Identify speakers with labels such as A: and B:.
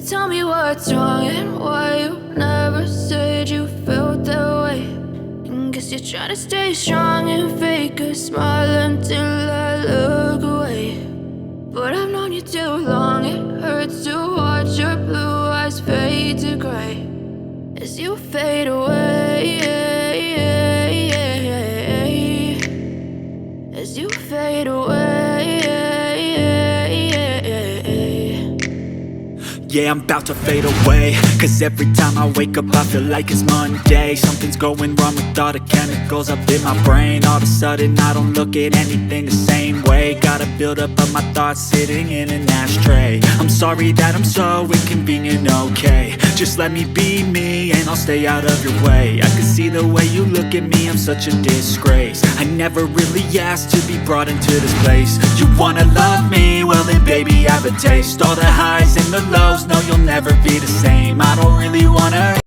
A: tell me what's wrong and why you never said you felt that way. And guess you're trying to stay strong and fake a smile until I look away. But I've known you too long, it hurts to watch your blue eyes fade to gray as you fade away, as you fade away.
B: Yeah, I'm about to fade away, cause every time I wake up I feel like it's Monday. Something's going wrong with all the chemicals up in my brain. All of a sudden I don't look at anything the same way. Gotta build up of my thoughts sitting in an ashtray. I'm sorry that I'm so inconvenient, okay. Just let me be me and I'll stay out of your way. I can see the way you look at me, I'm such a disgrace. I never really asked to be brought into this place. You wanna love me? Well then baby I have a taste. All the highs and the lows, no you'll never be the same. I don't really wanna